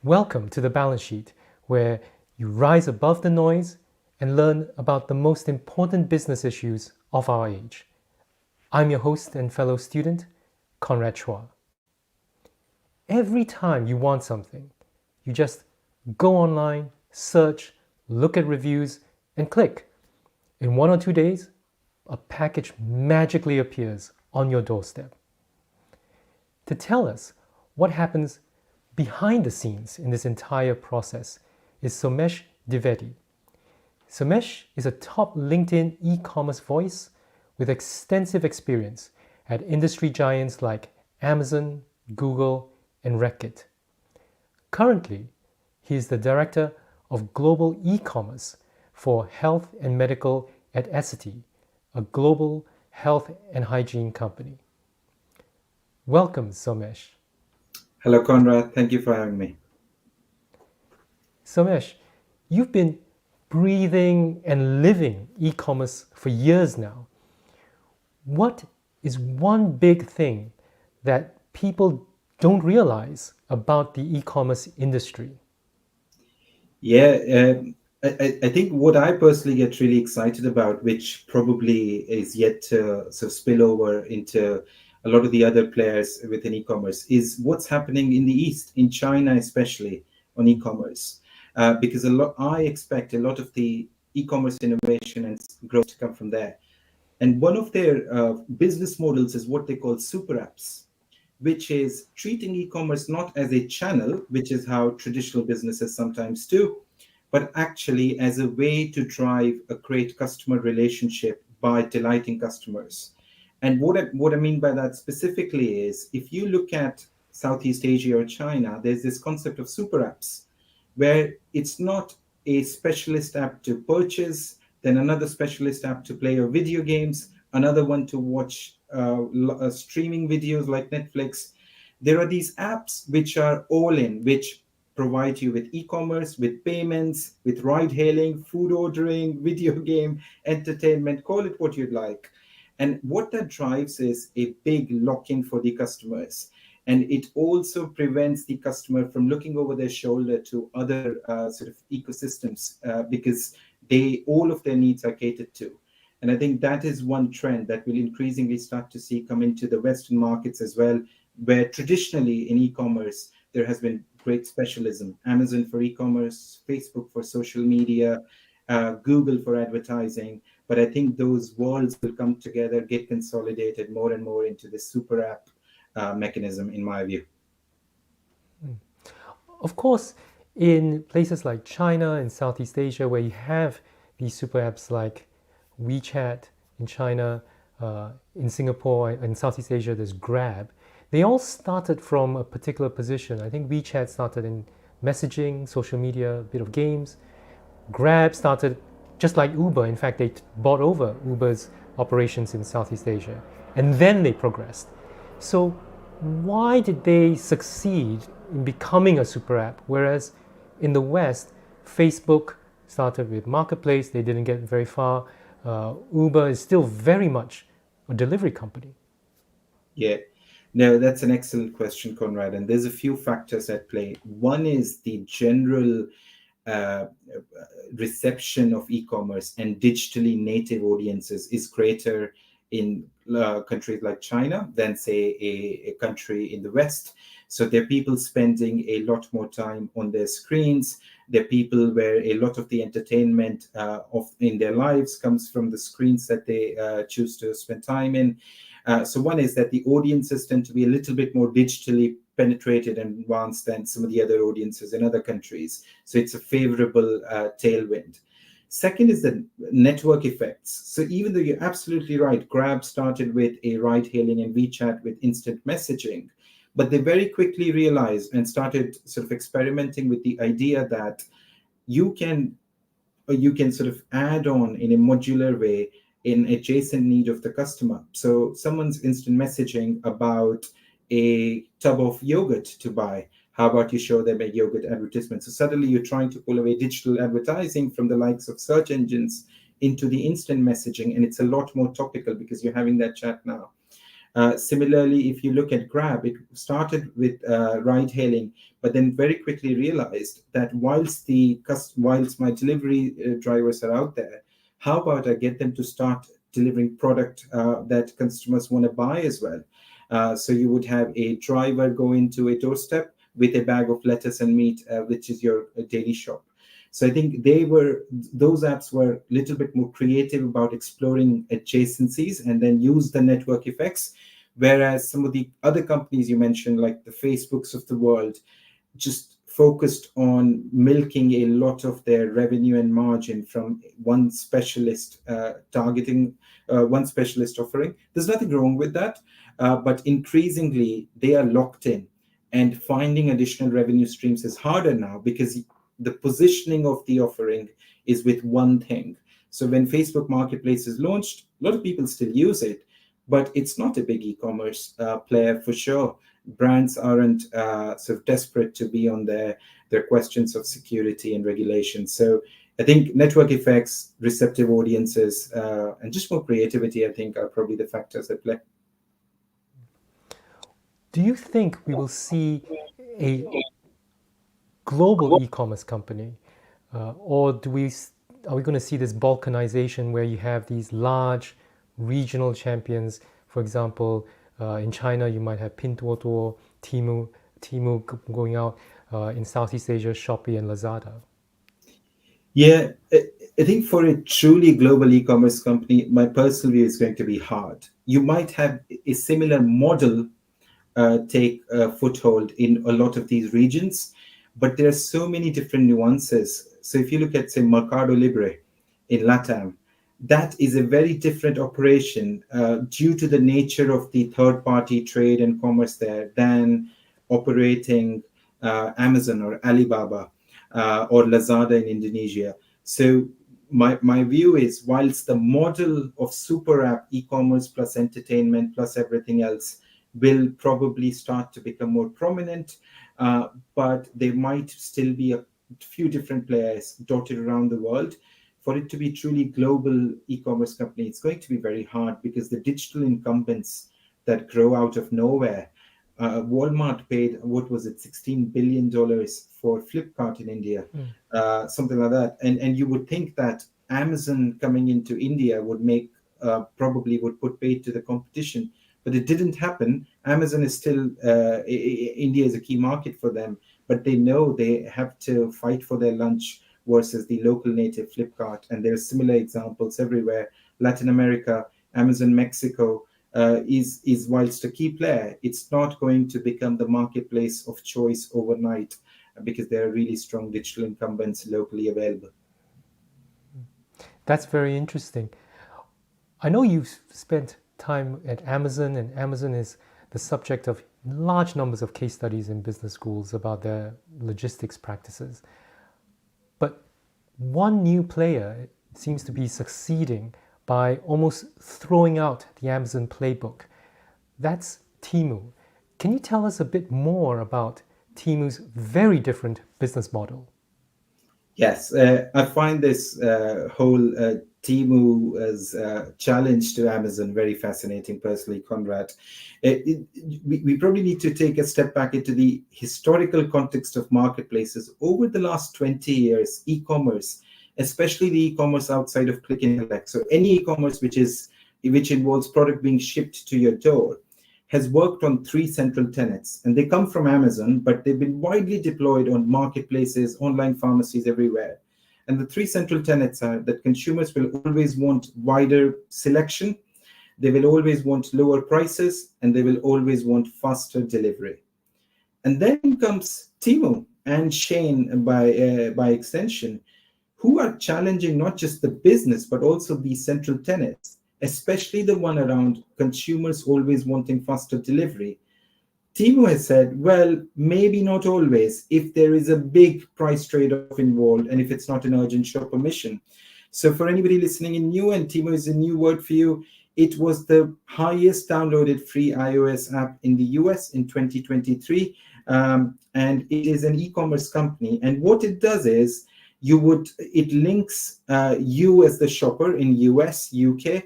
Welcome to the Balance Sheet, where you rise above the noise and learn about the most important business issues of our age. I'm your host and fellow student, Conrad Chua. Every time you want something, you just go online, search, look at reviews, and click. In 1 or 2 days, a package magically appears on your doorstep. To tell us what happens behind the scenes in this entire process is Somesh Dwivedi. Somesh is a top LinkedIn e-commerce voice with extensive experience at industry giants like Amazon, Google, and Reckitt. Currently, he is the director of global e-commerce for health and medical at Essity, a global health and hygiene company. Welcome, Somesh. Hello, Conrad. Thank you for having me. Somesh, you've been breathing and living e-commerce for years now. What is one big thing that people don't realize about the e-commerce industry? Yeah, I think what I personally get really excited about, which probably is yet to sort of spill over into a lot of the other players within e-commerce, is what's happening in the East, in China especially, on e-commerce. Because I expect a lot of the e-commerce innovation and growth to come from there. And one of their business models is what they call super apps, which is treating e-commerce not as a channel, which is how traditional businesses sometimes do, but actually as a way to drive a great customer relationship by delighting customers. And what I mean by that specifically is if you look at Southeast Asia or China, there's this concept of super apps where it's not a specialist app to purchase, then another specialist app to play your video games, another one to watch streaming videos like Netflix. There are these apps which are all in, which provide you with e-commerce, with payments, with ride hailing, food ordering, video game, entertainment, call it what you'd like. And what that drives is a big lock-in for the customers. And it also prevents the customer from looking over their shoulder to other sort of ecosystems because all of their needs are catered to. And I think that is one trend that we'll increasingly start to see come into the Western markets as well, where traditionally in e-commerce, there has been great specialism. Amazon for e-commerce, Facebook for social media, Google for advertising. But I think those worlds will come together, get consolidated more and more into this super app mechanism, in my view. Of course, in places like China and Southeast Asia, where you have these super apps like WeChat in China, in Singapore, and Southeast Asia, there's Grab. They all started from a particular position. I think WeChat started in messaging, social media, a bit of games. Grab started just like Uber. In fact, they bought over Uber's operations in Southeast Asia, and then they progressed. So why did they succeed in becoming a super app? Whereas in the West, Facebook started with Marketplace, they didn't get very far. Uber is still very much a delivery company. Yeah, no, that's an excellent question, Conrad. And there's a few factors at play. One is the general uh, reception of e-commerce and digitally native audiences is greater in countries like China than, say, a country in the West. So there are people spending a lot more time on their screens. There are people where a lot of the entertainment of in their lives comes from the screens that they choose to spend time in. So one is that the audiences tend to be a little bit more digitally penetrated and advanced than some of the other audiences in other countries. So it's a favorable tailwind. Second is the network effects. So even though you're absolutely right, Grab started with a ride hailing and WeChat with instant messaging, but they very quickly realized and started sort of experimenting with the idea that you can you can sort of add on in a modular way in adjacent need of the customer. So someone's instant messaging about a tub of yogurt to buy. How about you show them a yogurt advertisement? So suddenly you're trying to pull away digital advertising from the likes of search engines into the instant messaging, and it's a lot more topical because you're having that chat now. Similarly, if you look at Grab, it started with ride hailing, but then very quickly realized that whilst my delivery drivers are out there, how about I get them to start delivering product that customers want to buy as well? So you would have a driver go into a doorstep with a bag of lettuce and meat, which is your daily shop. So I think those apps were a little bit more creative about exploring adjacencies and then use the network effects. Whereas some of the other companies you mentioned, like the Facebooks of the world, just focused on milking a lot of their revenue and margin from one specialist one specialist offering. There's nothing wrong with that, but increasingly they are locked in, and finding additional revenue streams is harder now because the positioning of the offering is with one thing. So when Facebook Marketplace is launched, a lot of people still use it, but it's not a big e-commerce player for sure. Brands aren't sort of desperate to be on their questions of security and regulation. So I think network effects, receptive audiences, and just more creativity, I think, are probably the factors at play. Do you think we will see a global e-commerce company, or are we going to see this balkanization where you have these large regional champions? For example, in China, you might have Pinduoduo, Temu going out. In Southeast Asia, Shopee and Lazada. Yeah, I think for a truly global e-commerce company, my personal view is going to be hard. You might have a similar model take a foothold in a lot of these regions, but there are so many different nuances. So if you look at, say, Mercado Libre in LATAM, that is a very different operation due to the nature of the third-party trade and commerce there than operating Amazon or Alibaba or Lazada in Indonesia. So my view is, whilst the model of super app e-commerce plus entertainment plus everything else will probably start to become more prominent, but there might still be a few different players dotted around the world. For it to be truly global e-commerce company, it's going to be very hard because the digital incumbents that grow out of nowhere. Walmart paid, what was it, $16 billion for Flipkart in India, something like that. And you would think that Amazon coming into India would probably would put paid to the competition, but it didn't happen. Amazon is still, India is a key market for them, but they know they have to fight for their lunch versus the local native Flipkart. And there are similar examples everywhere. Latin America, Amazon Mexico, is whilst a key player, it's not going to become the marketplace of choice overnight because there are really strong digital incumbents locally available. That's very interesting. I know you've spent time at Amazon, and Amazon is the subject of large numbers of case studies in business schools about their logistics practices. But one new player seems to be succeeding by almost throwing out the Amazon playbook. That's Temu. Can you tell us a bit more about Temu's very different business model? Yes, I find this whole Temu as challenge to Amazon very fascinating personally, Conrad. We probably need to take a step back into the historical context of marketplaces. Over the last 20 years, e-commerce, especially the e-commerce outside of click and collect, so any e-commerce which involves product being shipped to your door, has worked on three central tenets. And they come from Amazon, but they've been widely deployed on marketplaces, online pharmacies, everywhere. And the three central tenets are that consumers will always want wider selection, they will always want lower prices, and they will always want faster delivery. And then comes Temu and Shane by extension, who are challenging not just the business, but also the central tenets, especially the one around consumers always wanting faster delivery. Temu has said, well, maybe not always, if there is a big price trade-off involved and if it's not an urgent shopper mission. So for anybody listening in new, and Temu is a new word for you, it was the highest downloaded free iOS app in the US in 2023. And it is an e-commerce company. And what it does is, it links you as the shopper in US, UK,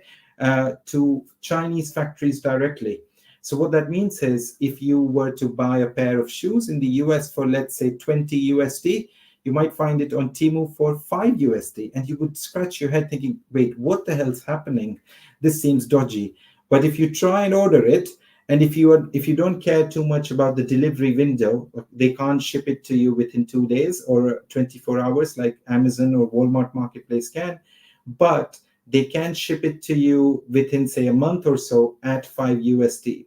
to Chinese factories directly. So what that means is if you were to buy a pair of shoes in the US for, let's say, 20 USD, you might find it on Temu for 5 USD. And you would scratch your head thinking, wait, what the hell's happening? This seems dodgy. But if you try and order it, and if you don't care too much about the delivery window, they can't ship it to you within 2 days or 24 hours like Amazon or Walmart Marketplace can, but they can ship it to you within, say, a month or so at 5 USD.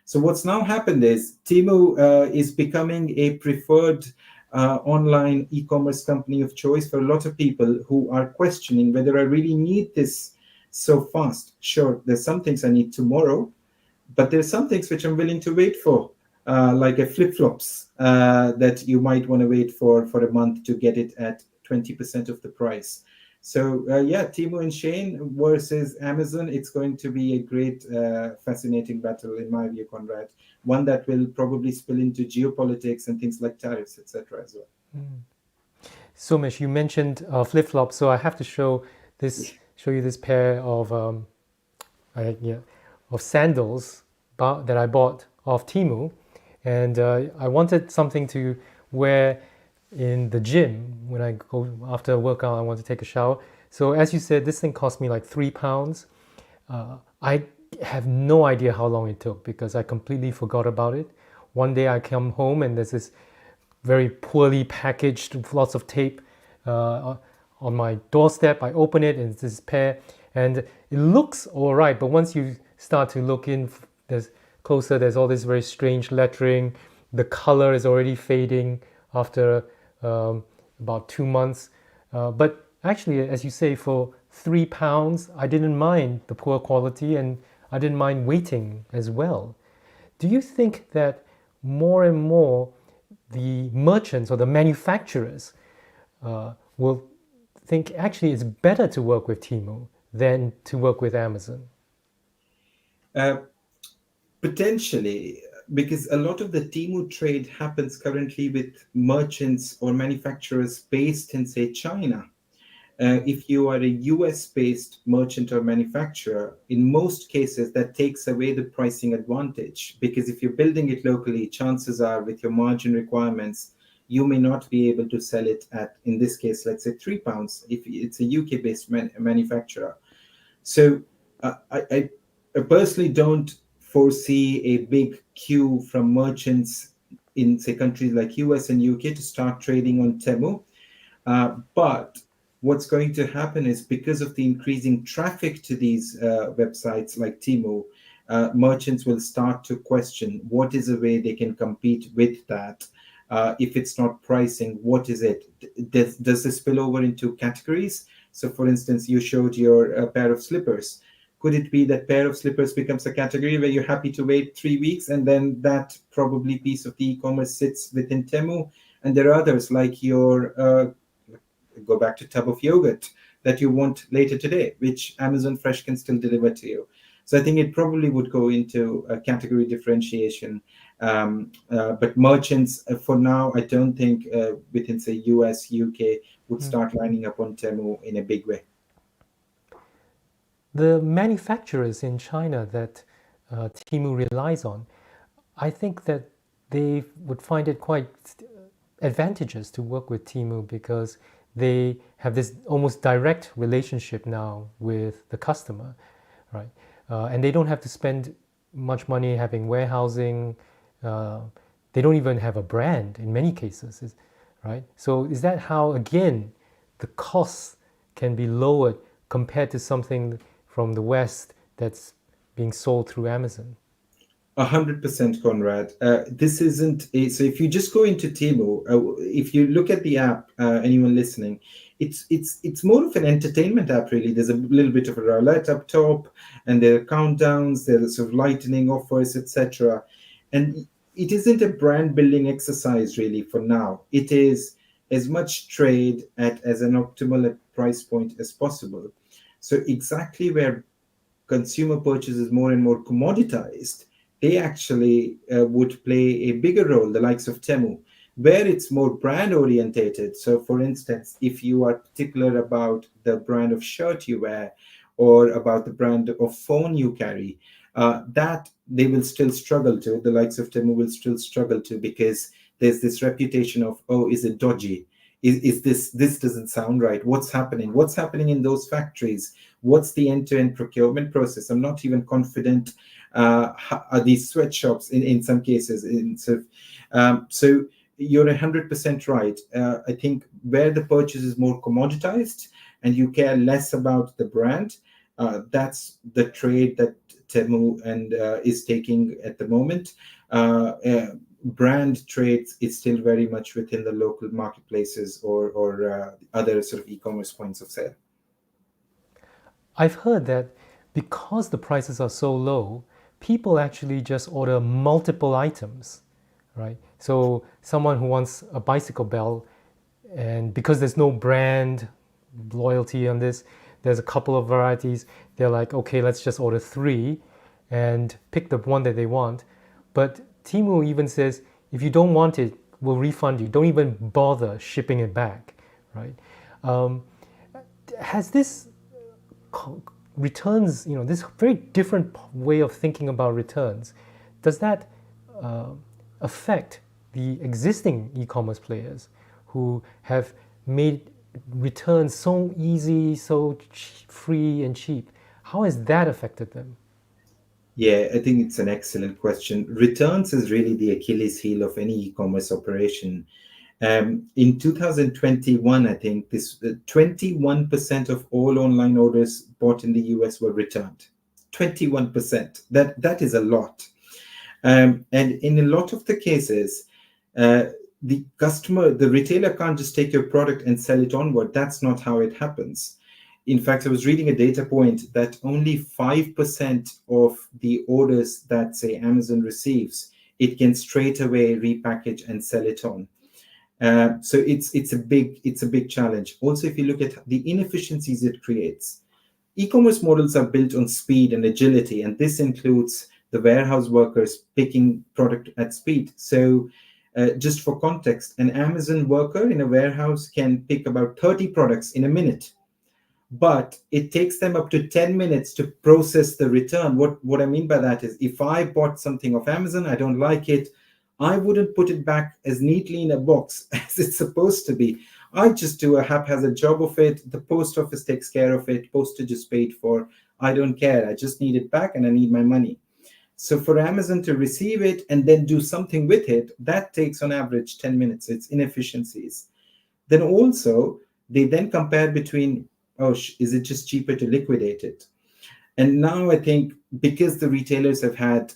So what's now happened is Temu is becoming a preferred online e-commerce company of choice for a lot of people who are questioning whether I really need this so fast. Sure, there's some things I need tomorrow, but there's some things which I'm willing to wait for, like a flip-flops that you might want to wait for a month to get it at 20% of the price. So yeah, Temu and Shane versus Amazon, it's going to be a great, fascinating battle in my view, Conrad. One that will probably spill into geopolitics and things like tariffs, etc. as well. Somesh, you mentioned flip-flops, so I have to show you this pair of of sandals that I bought off Temu, and I wanted something to wear in the gym when I go after a workout. I want to take a shower. So as you said, this thing cost me like £3. I have no idea how long it took because I completely forgot about it. One day I come home and there's this very poorly packaged, lots of tape on my doorstep. I open it and it's this pair, and it looks all right, but once you start to look in there's closer, there's all this very strange lettering. The color is already fading after about 2 months. But actually, as you say, for £3, I didn't mind the poor quality and I didn't mind waiting as well. Do you think that more and more the merchants or the manufacturers will think actually it's better to work with Temu than to work with Amazon? Potentially, because a lot of the Temu trade happens currently with merchants or manufacturers based in, say, China. If you are a US-based merchant or manufacturer, in most cases, that takes away the pricing advantage. Because if you're building it locally, chances are with your margin requirements, you may not be able to sell it at, in this case, let's say £3, if it's a UK-based manufacturer. So I personally don't foresee a big queue from merchants in, say, countries like US and UK to start trading on Temu. But what's going to happen is because of the increasing traffic to these websites like Temu, merchants will start to question what is a way they can compete with that. If it's not pricing, what is it? Does this spill over into categories? So, for instance, you showed your pair of slippers. Could it be that pair of slippers becomes a category where you're happy to wait 3 weeks and then that probably piece of the e-commerce sits within Temu? And there are others like your go back to tub of yogurt that you want later today, which Amazon Fresh can still deliver to you. So I think it probably would go into a category differentiation. But merchants, for now, I don't think within, say, US, UK, would start lining up on Temu in a big way. The manufacturers in China that Temu relies on, I think that they would find it quite advantageous to work with Temu because they have this almost direct relationship now with the customer, right? And they don't have to spend much money having warehousing. They don't even have a brand in many cases, right? So is that how, again, the costs can be lowered compared to something from the West that's being sold through Amazon? 100%, Conrad. This isn't a, so if you just go into Temu, if you look at the app, anyone listening, it's more of an entertainment app, really. There's a little bit of a roulette up top, and there are countdowns, there are sort of lightning offers, etc. And it isn't a brand building exercise, really, for now. It is as much trade at as an optimal price point as possible. So exactly where consumer purchase is more and more commoditized, they actually would play a bigger role, the likes of Temu, where it's more brand orientated. So, for instance, if you are particular about the brand of shirt you wear or about the brand of phone you carry, that they will still struggle to. The likes of Temu will still struggle to, because there's this reputation of, oh, is it dodgy? Is this doesn't sound right? What's happening? What's happening in those factories? What's the end-to-end procurement process? I'm not even confident. Are these sweatshops in some cases? So you're 100% right. I think where the purchase is more commoditized and you care less about the brand, that's the trade that Temu and is taking at the moment. Brand trades is still very much within the local marketplaces or other sort of e-commerce points of sale. I've heard that because the prices are so low, people actually just order multiple items, right? So someone who wants a bicycle belt, and because there's no brand loyalty on this, there's a couple of varieties. They're like, okay, let's just order 3 and pick the one that they want. But Temu even says, if you don't want it, we'll refund you. Don't even bother shipping it back, right? Has this returns, this very different way of thinking about returns, does that affect the existing e-commerce players who have made returns so easy, so free and cheap? How has that affected them? Yeah, I think it's an excellent question. Returns is really the Achilles heel of any e-commerce operation. In 2021, I think this 21% of all online orders bought in the US were returned. 21%. That is a lot. And in a lot of the cases, the retailer can't just take your product and sell it onward. That's not how it happens. In fact, I was reading a data point that only 5% of the orders that, say, Amazon receives, it can straight away repackage and sell it on. So it's a big challenge. Also, if you look at the inefficiencies it creates, e-commerce models are built on speed and agility, and this includes the warehouse workers picking product at speed. So just for context, an Amazon worker in a warehouse can pick about 30 products in a minute, but it takes them up to 10 minutes to process the return. What I mean by that is, if I bought something off Amazon, I don't like it, I wouldn't put it back as neatly in a box as it's supposed to be. I just do a haphazard job of it. The post office takes care of it. Postage is paid for. I don't care. I just need it back and I need my money. So for Amazon to receive it and then do something with it, that takes on average 10 minutes. It's inefficiencies. Then also, they then compare between, is it just cheaper to liquidate it? And now I think because the retailers have had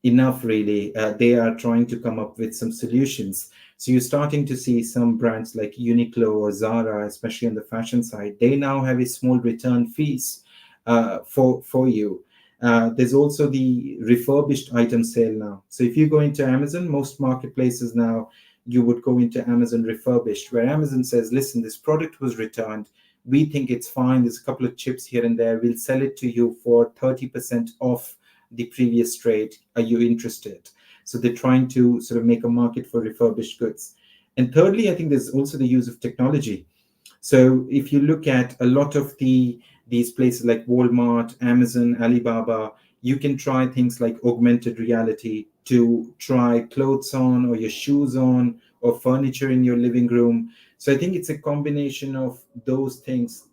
enough, really, they are trying to come up with some solutions. So you're starting to see some brands like Uniqlo or Zara, especially on the fashion side, they now have a small return fees for you. There's also the refurbished item sale now. So if you go into Amazon, most marketplaces now, you would go into Amazon refurbished, where Amazon says, listen, this product was returned. We think it's fine. There's a couple of chips here and there. We'll sell it to you for 30% off the previous trade. Are you interested? So they're trying to sort of make a market for refurbished goods. And thirdly, I think there's also the use of technology. So if you look at a lot of these places like Walmart, Amazon, Alibaba, you can try things like augmented reality to try clothes on or your shoes on or furniture in your living room. So I think it's a combination of those things,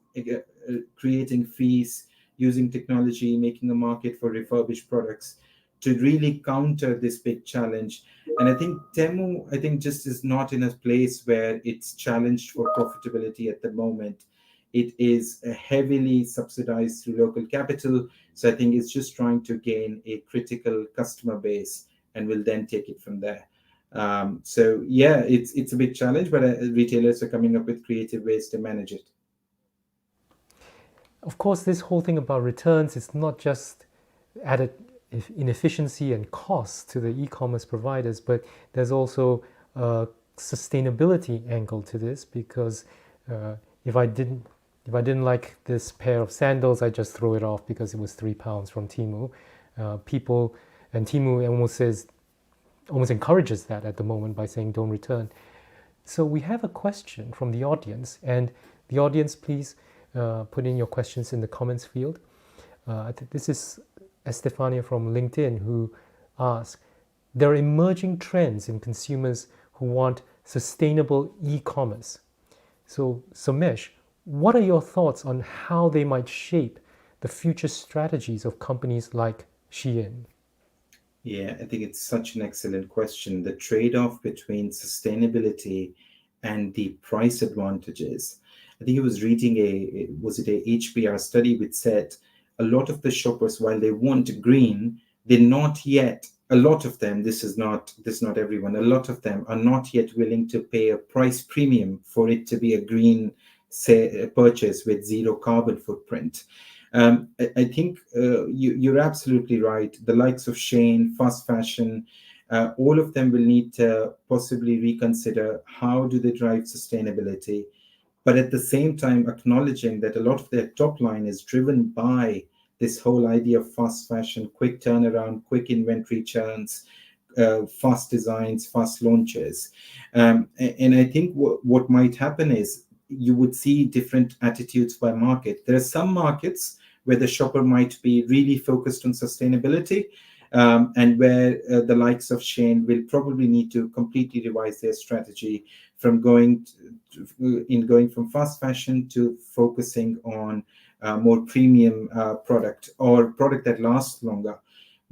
creating fees, using technology, making a market for refurbished products to really counter this big challenge. And I think Temu, just is not in a place where it's challenged for profitability at the moment. It is heavily subsidized through local capital. So I think it's just trying to gain a critical customer base and will then take it from there. So yeah, it's a big challenge, but retailers are coming up with creative ways to manage it. Of course, this whole thing about returns is not just added inefficiency and cost to the e-commerce providers, but there's also a sustainability angle to this, because if I didn't like this pair of sandals, I just throw it off because it was £3 from Temu. Temu almost encourages that at the moment by saying don't return. So we have a question from the audience, and the audience, please put in your questions in the comments field. This is Estefania from LinkedIn, who asks, there are emerging trends in consumers who want sustainable e-commerce. So, Somesh, what are your thoughts on how they might shape the future strategies of companies like Shein? Yeah, I think it's such an excellent question. The trade-off between sustainability and the price advantages. I think I was reading was it a HBR study which said a lot of the shoppers, while they want green, they're not yet, a lot of them, this is not everyone, a lot of them are not yet willing to pay a price premium for it to be a green, say, purchase with zero carbon footprint. I think you're absolutely right. The likes of Shane, fast fashion, all of them will need to possibly reconsider how do they drive sustainability, but at the same time acknowledging that a lot of their top line is driven by this whole idea of fast fashion, quick turnaround, quick inventory churns, fast designs, fast launches. And I think what might happen is you would see different attitudes by market. There are some markets where the shopper might be really focused on sustainability, and where the likes of Shane will probably need to completely revise their strategy from going from fast fashion to focusing on more premium product or product that lasts longer.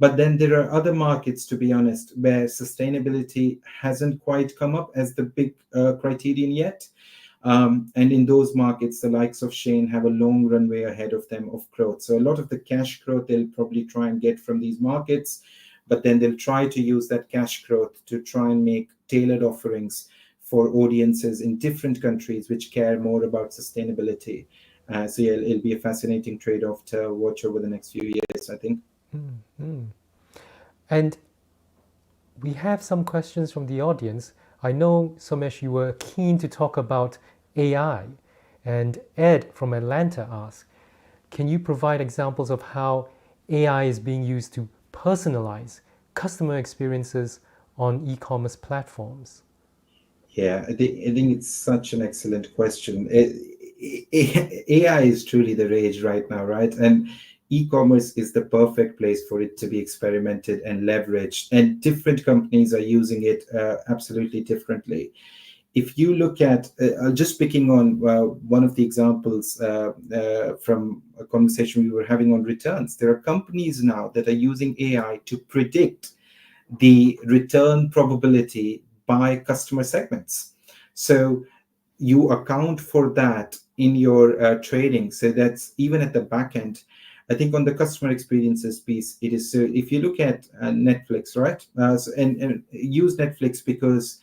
But then there are other markets, to be honest, where sustainability hasn't quite come up as the big criterion yet. And in those markets, the likes of Shane have a long runway ahead of them of growth. So a lot of the cash growth they'll probably try and get from these markets, but then they'll try to use that cash growth to try and make tailored offerings for audiences in different countries which care more about sustainability. So yeah, it'll be a fascinating trade-off to watch over the next few years, I think. Mm-hmm. And we have some questions from the audience. I know, Somesh, you were keen to talk about AI. And Ed from Atlanta asks, can you provide examples of how AI is being used to personalize customer experiences on e-commerce platforms? Yeah, I think it's such an excellent question. AI is truly the rage right now, right? And e-commerce is the perfect place for it to be experimented and leveraged. And different companies are using it absolutely differently. If you look at, just picking on one of the examples from a conversation we were having on returns, there are companies now that are using AI to predict the return probability by customer segments. So you account for that in your trading. So that's even at the back end. I think on the customer experiences piece, it is so. If you look at Netflix, right, and use Netflix because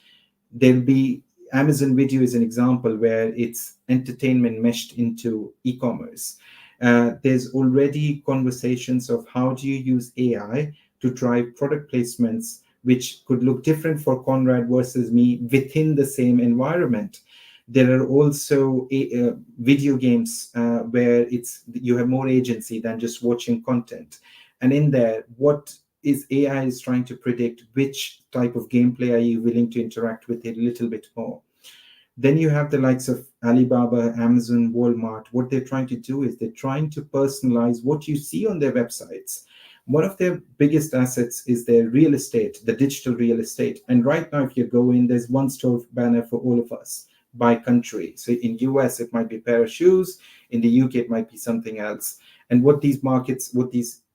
there'll be Amazon Video is an example where it's entertainment meshed into e-commerce. There's already conversations of how do you use AI to drive product placements, which could look different for Conrad versus me within the same environment. There are also video games where you have more agency than just watching content. And in there, what is AI is trying to predict which type of gameplay are you willing to interact with it a little bit more. Then you have the likes of Alibaba, Amazon, Walmart. What they're trying to do is they're trying to personalize what you see on their websites. One of their biggest assets is their real estate, the digital real estate. And right now, if you go in, there's one store banner for all of us by country. So in US, it might be a pair of shoes. In the UK, it might be something else. And what these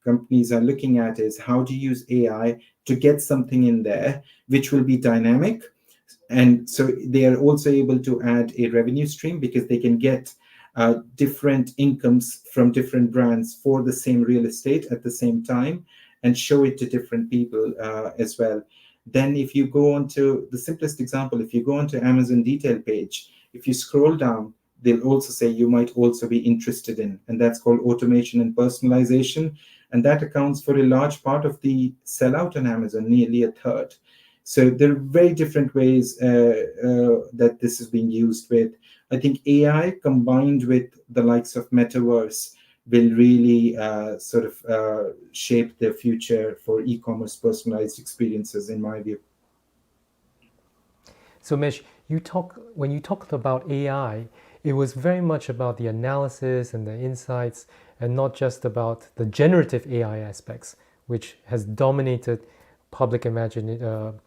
companies are looking at is how to use AI to get something in there, which will be dynamic. And so they are also able to add a revenue stream because they can get different incomes from different brands for the same real estate at the same time and show it to different people as well. Then if you go on to the simplest example, if you go onto Amazon detail page, if you scroll down, they'll also say you might also be interested in, and that's called automation and personalization. And that accounts for a large part of the sellout on Amazon, nearly a third. So there are very different ways that this is being used with. I think AI combined with the likes of Metaverse will really shape the future for e-commerce personalized experiences, in my view. So, Mesh, when you talked about AI, it was very much about the analysis and the insights, and not just about the generative AI aspects, which has dominated public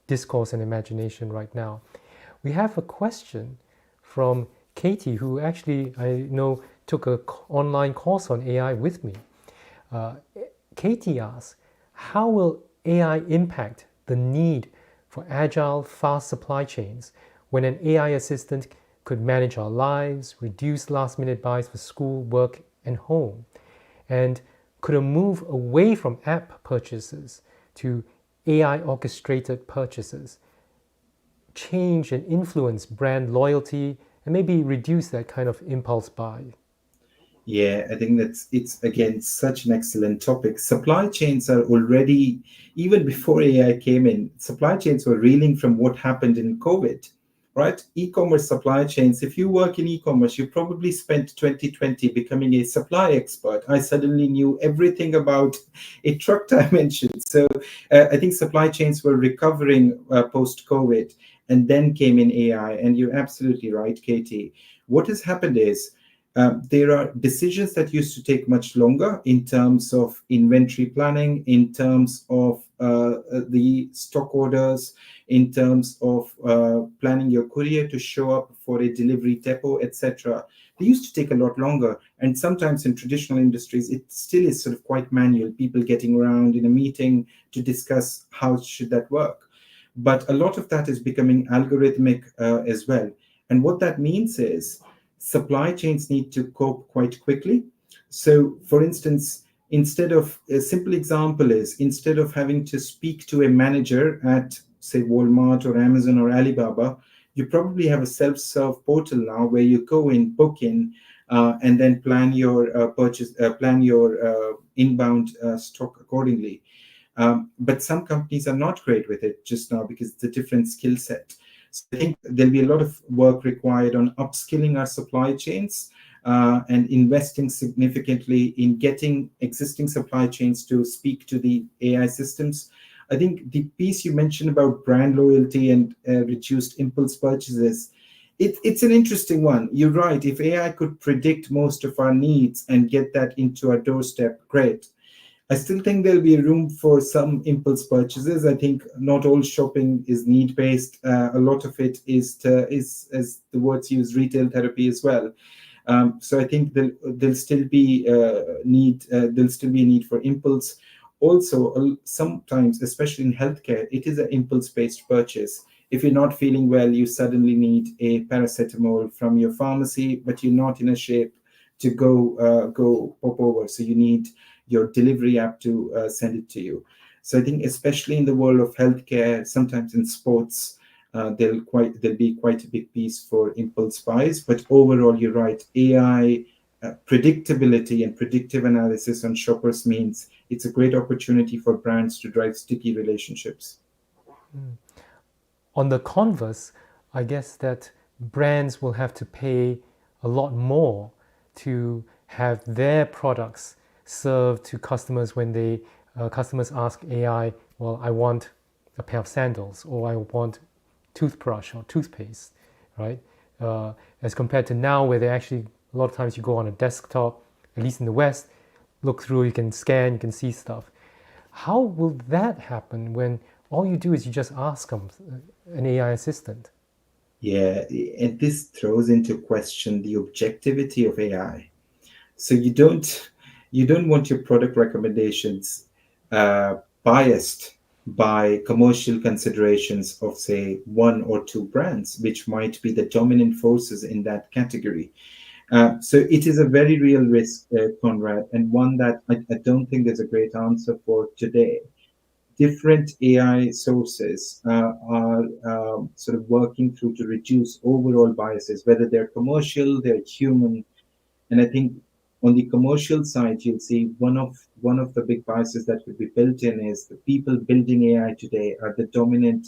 discourse and imagination right now. We have a question from Katie, who actually I know took an online course on AI with me. Uh, Katie asks, how will AI impact the need for agile, fast supply chains when an AI assistant could manage our lives, reduce last minute buys for school, work, and home? And could a move away from app purchases to AI orchestrated purchases change and influence brand loyalty and maybe reduce that kind of impulse buy? Yeah, I think it's again such an excellent topic. Supply chains are already, even before AI came in, supply chains were reeling from what happened in COVID, right? E-commerce supply chains. If you work in e-commerce, you probably spent 2020 becoming a supply expert. I suddenly knew everything about a truck dimension. So I think supply chains were recovering post-COVID, and then came in AI. And you're absolutely right, Katie. What has happened is there are decisions that used to take much longer in terms of inventory planning, in terms of the stock orders, in terms of planning your courier to show up for a delivery depot, etc. They used to take a lot longer. And sometimes in traditional industries, it still is sort of quite manual, people getting around in a meeting to discuss how should that work. But a lot of that is becoming algorithmic as well. And what that means is supply chains need to cope quite quickly. So, for instance, instead of a simple example is instead of having to speak to a manager at, say, Walmart or Amazon or Alibaba, you probably have a self-serve portal now where you go in, book in, and then plan your plan your inbound stock accordingly. But some companies are not great with it just now because it's a different skill set. So I think there'll be a lot of work required on upskilling our supply chains and investing significantly in getting existing supply chains to speak to the AI systems. I think the piece you mentioned about brand loyalty and reduced impulse purchases, it's an interesting one. You're right. If AI could predict most of our needs and get that into our doorstep, great. I still think there'll be room for some impulse purchases. I think not all shopping is need based. A lot of it is, as the words use, retail therapy as well. So I think there'll still be there'll still be a need for impulse. Also, sometimes, especially in healthcare, it is an impulse based purchase. If you're not feeling well, you suddenly need a paracetamol from your pharmacy, but you're not in a shape to go pop over. So you need your delivery app to send it to you. So I think, especially in the world of healthcare, sometimes in sports, there'll be quite a big piece for impulse buys. But overall, you're right. AI predictability and predictive analysis on shoppers means it's a great opportunity for brands to drive sticky relationships. On the converse, I guess that brands will have to pay a lot more to have their products served to customers when they customers ask AI, well, I want a pair of sandals or I want toothbrush or toothpaste, right? As compared to now, where they actually a lot of times you go on a desktop, at least in the West, look through, you can scan, you can see stuff. How will that happen when all you do is you just ask them, an AI assistant? Yeah, and this throws into question the objectivity of AI. So you don't want your product recommendations biased by commercial considerations of, say, one or two brands, which might be the dominant forces in that category. So it is a very real risk, Conrad, and one that I don't think there's a great answer for today. Different AI sources are sort of working through to reduce overall biases, whether they're commercial, they're human. And I think on the commercial side, you'll see one of the big biases that could be built in is the people building AI today are the dominant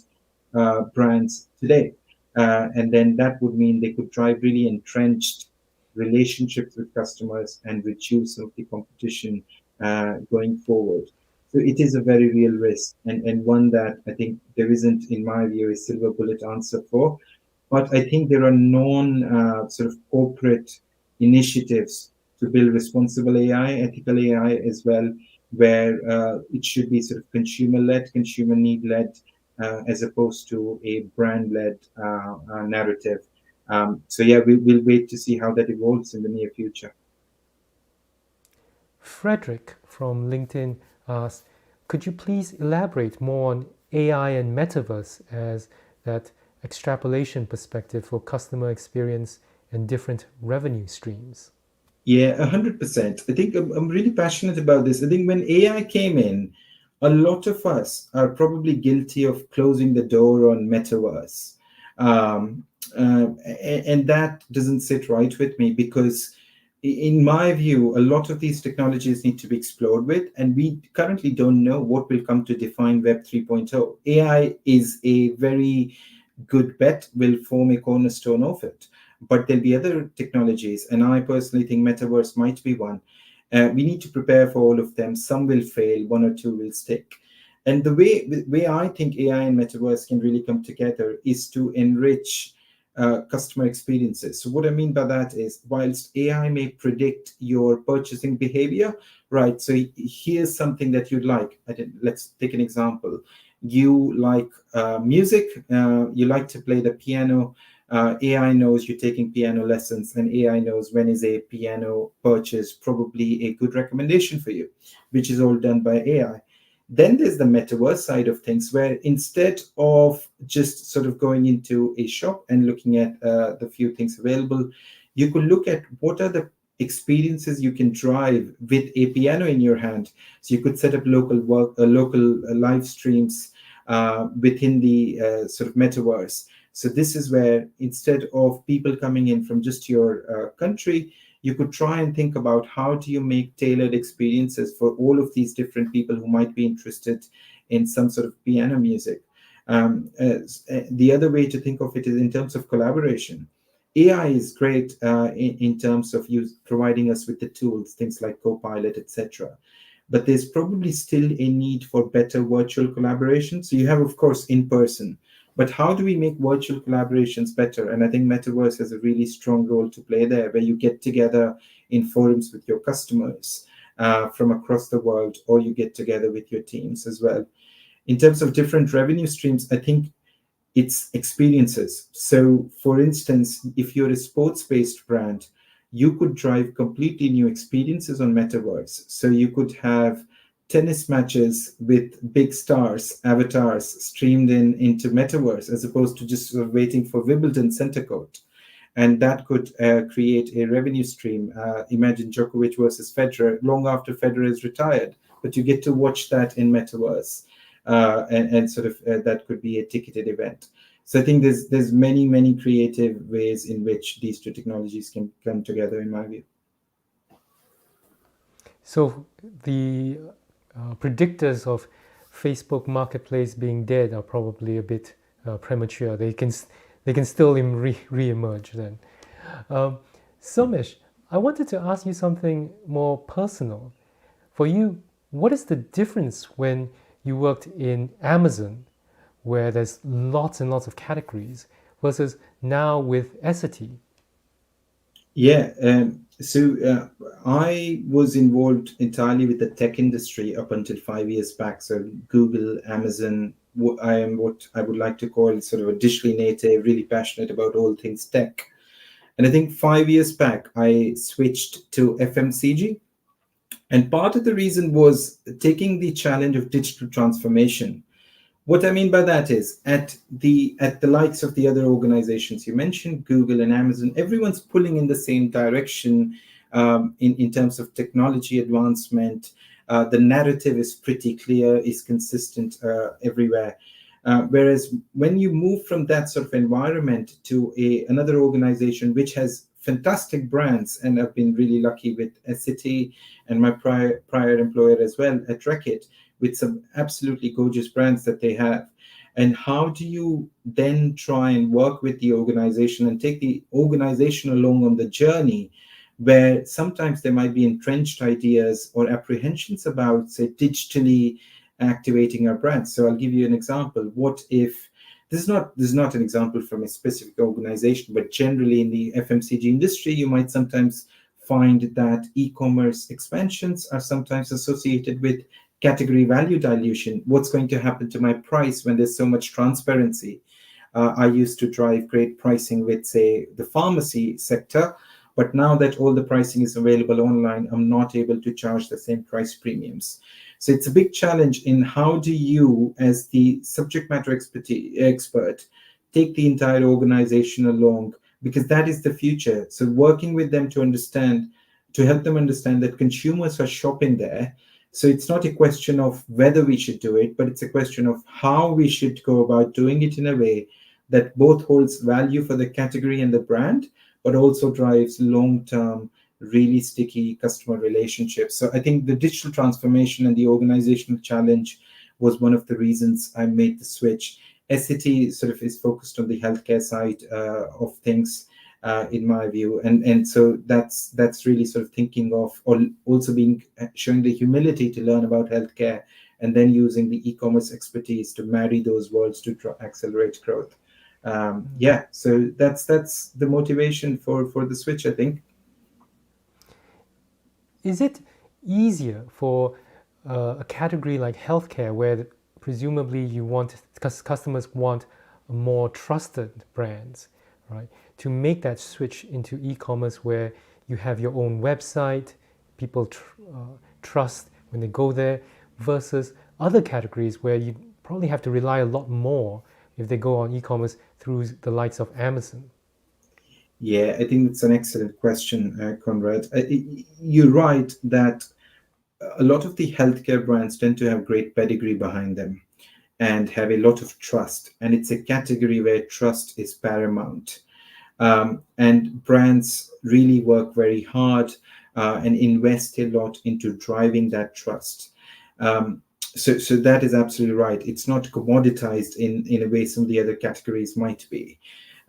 brands today. And then that would mean they could drive really entrenched relationships with customers and reduce some of the competition going forward. So it is a very real risk, and one that I think there isn't, in my view, a silver bullet answer for. But I think there are non sort of corporate initiatives to build responsible AI, ethical AI as well, where it should be sort of consumer-led, consumer need-led, as opposed to a brand-led narrative. So yeah, we'll wait to see how that evolves in the near future. Frederick from LinkedIn asks, could you please elaborate more on AI and Metaverse as that extrapolation perspective for customer experience and different revenue streams? Yeah, 100%. I think I'm really passionate about this. I think when AI came in, a lot of us are probably guilty of closing the door on metaverse. Um, and that doesn't sit right with me because, in my view, a lot of these technologies need to be explored with, and we currently don't know what will come to define Web 3.0. AI is a very good bet, will form a cornerstone of it. But there'll be other technologies, and I personally think metaverse might be one. We need to prepare for all of them. Some will fail, one or two will stick. And the way I think AI and metaverse can really come together is to enrich customer experiences. So what I mean by that is, whilst AI may predict your purchasing behavior, right? So here's something that you'd like. Let's take an example. You like music. You like to play the piano. AI knows you're taking piano lessons, and AI knows when is a piano purchase probably a good recommendation for you, which is all done by AI. Then there's the metaverse side of things, where instead of just sort of going into a shop and looking at the few things available, you could look at what are the experiences you can drive with a piano in your hand. So you could set up local live streams within the sort of metaverse. So this is where, instead of people coming in from just your country, you could try and think about how do you make tailored experiences for all of these different people who might be interested in some sort of piano music. The other way to think of it is in terms of collaboration. AI is great in terms of providing us with the tools, things like Copilot, etc. But there's probably still a need for better virtual collaboration. So you have, of course, in person, but how do we make virtual collaborations better? And I think Metaverse has a really strong role to play there, where you get together in forums with your customers from across the world, or you get together with your teams as well. In terms of different revenue streams, I think it's experiences. So, for instance, if you're a sports based brand, you could drive completely new experiences on Metaverse. So, you could have tennis matches with big stars, avatars streamed into Metaverse, as opposed to just sort of waiting for Wimbledon center court. And that could create a revenue stream. Imagine Djokovic versus Federer long after Federer is retired, but you get to watch that in Metaverse, and sort of that could be a ticketed event. So I think there's many creative ways in which these two technologies can come together, in my view. So the predictors of Facebook Marketplace being dead are probably a bit premature. They can still re-emerge then. Somesh, I wanted to ask you something more personal. For you, what is the difference when you worked in Amazon, where there's lots and lots of categories, versus now with Essity? Yeah, I was involved entirely with the tech industry up until 5 years back. So Google, Amazon, I am what I would like to call sort of a digitally native, really passionate about all things tech. And I think 5 years back, I switched to FMCG. And part of the reason was taking the challenge of digital transformation. What I mean by that is, at the likes of the other organizations you mentioned, Google and Amazon, everyone's pulling in the same direction in terms of technology advancement. The narrative is pretty clear, is consistent everywhere. Whereas when you move from that sort of environment to another organization which has fantastic brands, and I've been really lucky with Essity and my prior employer as well at Reckitt, with some absolutely gorgeous brands that they have. And how do you then try and work with the organization and take the organization along on the journey, where sometimes there might be entrenched ideas or apprehensions about, say, digitally activating our brands? So I'll give you an example. What if This is not an example from a specific organization, but generally in the FMCG industry, you might sometimes find that e-commerce expansions are sometimes associated with category value dilution. What's going to happen to my price when there's so much transparency? I used to drive great pricing with, say, the pharmacy sector, but now that all the pricing is available online, I'm not able to charge the same price premiums. So it's a big challenge in how do you, as the subject matter expert, take the entire organization along, because that is the future. So working with them to help them understand that consumers are shopping there. So it's not a question of whether we should do it, but it's a question of how we should go about doing it in a way that both holds value for the category and the brand, but also drives long-term, really sticky customer relationships. So I think the digital transformation and the organizational challenge was one of the reasons I made the switch. Essity sort of is focused on the healthcare side of things, in my view, and so that's really sort of thinking of, or also being showing the humility to learn about healthcare, and then using the e-commerce expertise to marry those worlds to accelerate growth. Yeah, so that's the motivation for the switch, I think. Is it easier for a category like healthcare, where presumably you want customers want more trusted brands, right, to make that switch into e-commerce where you have your own website, people trust when they go there, versus other categories where you probably have to rely a lot more if they go on e-commerce through the likes of Amazon? Yeah, I think it's an excellent question, Conrad. You're right that a lot of the healthcare brands tend to have great pedigree behind them and have a lot of trust. And it's a category where trust is paramount. And brands really work very hard and invest a lot into driving that trust. So that is absolutely right. It's not commoditized in a way some of the other categories might be.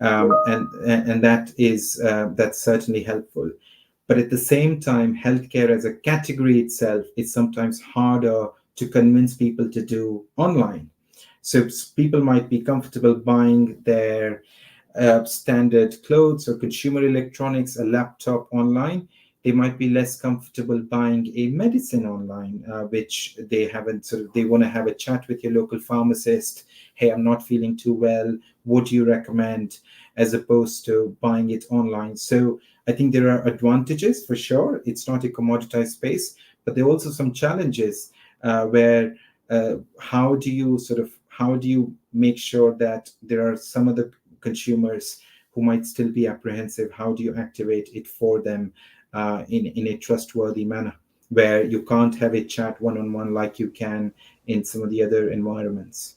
And that's certainly helpful. But at the same time, healthcare as a category itself is sometimes harder to convince people to do online. So people might be comfortable buying their standard clothes or consumer electronics, a laptop online. They might be less comfortable buying a medicine online, which they haven't they want to have a chat with your local pharmacist. Hey, I'm not feeling too well. What do you recommend? As opposed to buying it online. So I think there are advantages for sure. It's not a commoditized space, but there are also some challenges where how do you make sure that there are some of the consumers who might still be apprehensive? How do you activate it for them in a trustworthy manner, where you can't have a chat one-on-one like you can in some of the other environments?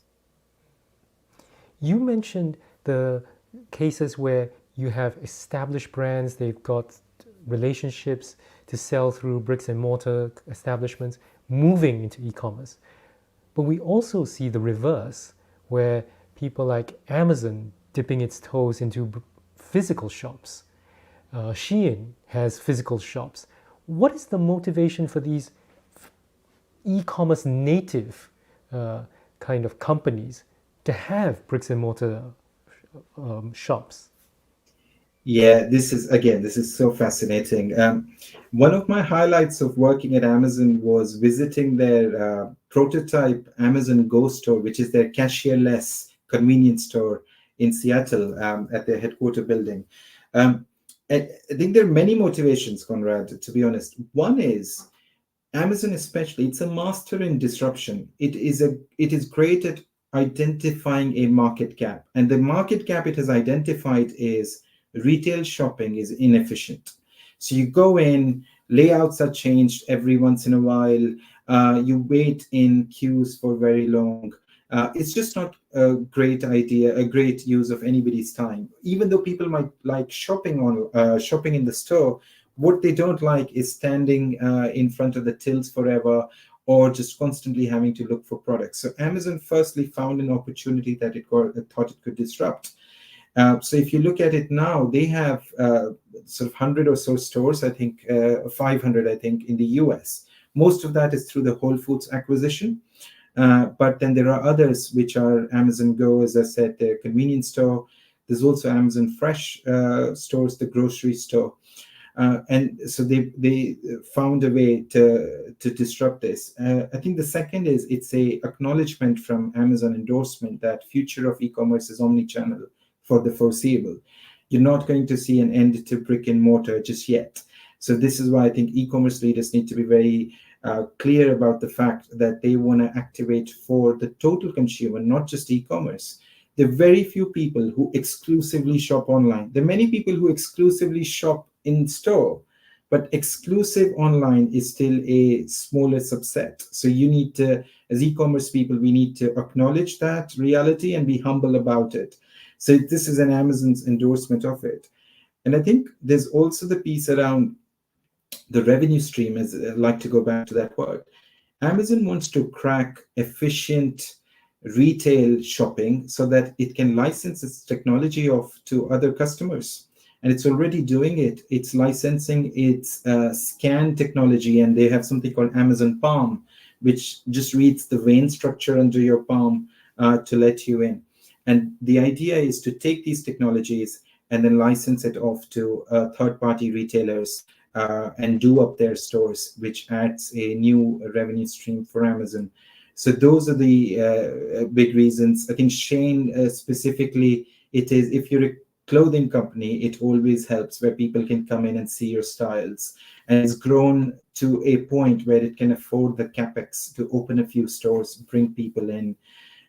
You mentioned the cases where you have established brands, they've got relationships to sell through bricks and mortar establishments, moving into e-commerce. But we also see the reverse, where people like Amazon dipping its toes into physical shops. Shein has physical shops. What is the motivation for these e-commerce native kind of companies to have bricks and mortar shops? Yeah, this is so fascinating. One of my highlights of working at Amazon was visiting their prototype Amazon Go store, which is their cashierless convenience store in Seattle, at their headquarter building. I think there are many motivations, Conrad, to be honest. One is Amazon, especially, it's a master in disruption. It is great at identifying a market gap, and the market gap it has identified is retail shopping is inefficient. So you go in, layouts are changed every once in a while, you wait in queues for very long. It's just not a great idea, a great use of anybody's time. Even though people might like shopping in the store, what they don't like is standing in front of the tills forever, or just constantly having to look for products. So Amazon firstly found an opportunity that it thought it could disrupt. So if you look at it now, they have sort of 100 or so stores, I think 500, I think, in the US. Most of that is through the Whole Foods acquisition. But then there are others, which are Amazon Go, as I said, the convenience store. There's also Amazon Fresh stores, the grocery store. And so they found a way to disrupt this. I think the second is it's a acknowledgement from Amazon endorsement that future of e-commerce is omni-channel for the foreseeable. You're not going to see an end to brick and mortar just yet. So this is why I think e-commerce leaders need to be very clear about the fact that they want to activate for the total consumer, not just e-commerce. There are very few people who exclusively shop online. There are many people who exclusively shop in store, but exclusive online is still a smaller subset. So you need to, as e-commerce people, we need to acknowledge that reality and be humble about it. So this is an Amazon's endorsement of it. And I think there's also the piece around the revenue stream, as I like to go back to that word. Amazon wants to crack efficient retail shopping so that it can license its technology off to other customers. And it's already doing it. It's licensing its scan technology, and they have something called Amazon Palm, which just reads the vein structure under your palm to let you in. And the idea is to take these technologies and then license it off to third-party retailers and do up their stores, which adds a new revenue stream for Amazon. So those are the big reasons. I think Shane specifically, it is, if you're a clothing company, it always helps where people can come in and see your styles. And it's grown to a point where it can afford the capex to open a few stores, bring people in.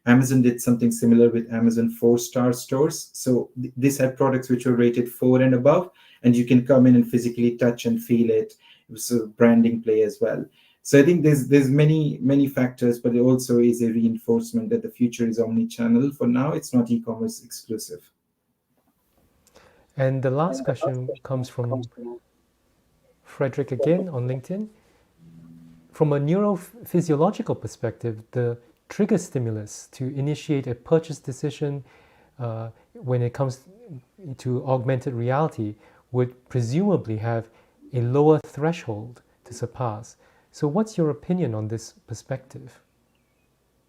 Amazon did something similar with Amazon 4-star stores. So these had products which were rated 4 and above, and you can come in and physically touch and feel it. It was a branding play as well. So I think there's many factors, but it also is a reinforcement that the future is omni-channel. For now, it's not e-commerce exclusive. And the last question comes from Frederick again on LinkedIn. From a neurophysiological perspective, the trigger stimulus to initiate a purchase decision when it comes to augmented reality would presumably have a lower threshold to surpass. So what's your opinion on this perspective?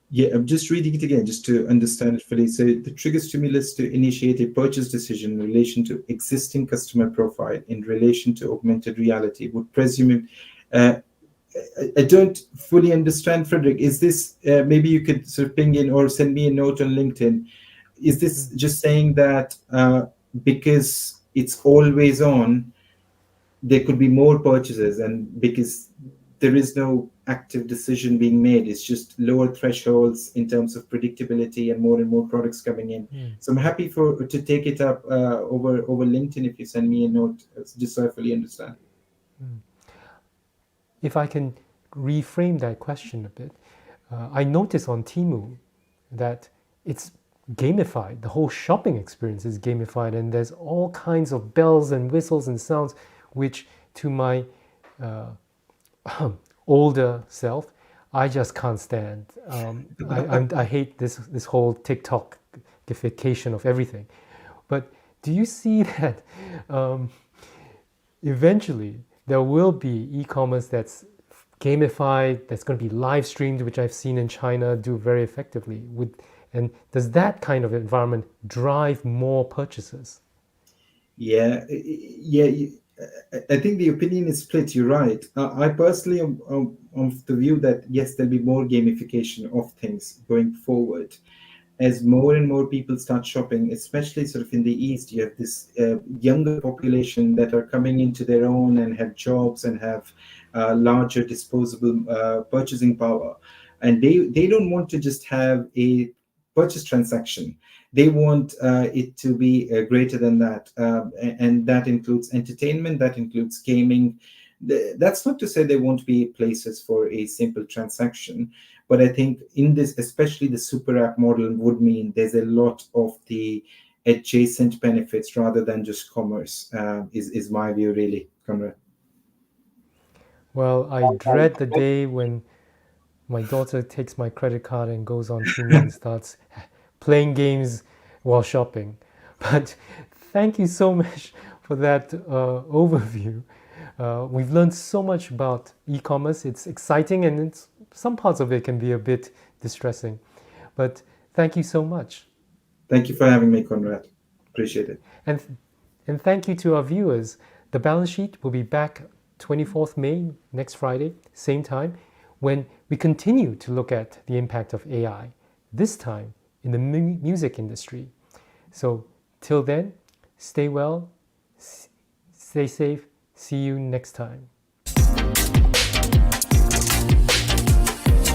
Yeah, I'm just reading it again just to understand it fully. So the trigger stimulus to initiate a purchase decision in relation to existing customer profile in relation to augmented reality would presume I don't fully understand, Frederick. Is this, maybe you could sort of ping in or send me a note on LinkedIn. Is this just saying that because it's always on, there could be more purchases, and because there is no active decision being made, it's just lower thresholds in terms of predictability and more products coming in. So I'm happy to take it up over LinkedIn if you send me a note, just so I fully understand. If I can reframe that question a bit, I noticed on Temu that it's gamified. The whole shopping experience is gamified, and there's all kinds of bells and whistles and sounds, which to my older self, I just can't stand. I hate this whole TikTokification of everything. But do you see that eventually there will be e-commerce that's gamified, that's going to be live streamed, which I've seen in China do very effectively? And does that kind of environment drive more purchases? Yeah. I think the opinion is split. You're right. I personally am of the view that yes, there'll be more gamification of things going forward. As more and more people start shopping, especially sort of in the East, you have this younger population that are coming into their own and have jobs and have larger disposable purchasing power. And they don't want to just have a purchase transaction. They want it to be greater than that. And that includes entertainment, that includes gaming. That's not to say there won't be places for a simple transaction. But I think in this, especially the super app model would mean there's a lot of the adjacent benefits rather than just commerce, is my view, really, Conrad. Well, I dread the day when my daughter takes my credit card and goes on Temu and starts playing games while shopping. But thank you so much for that overview. We've learned so much about e-commerce. It's exciting, and some parts of it can be a bit distressing. But thank you so much. Thank you for having me, Conrad. Appreciate it. And, and thank you to our viewers. The balance sheet will be back 24th May, next Friday, same time, when we continue to look at the impact of AI, this time in the music industry. So till then, stay well, stay safe, see you next time.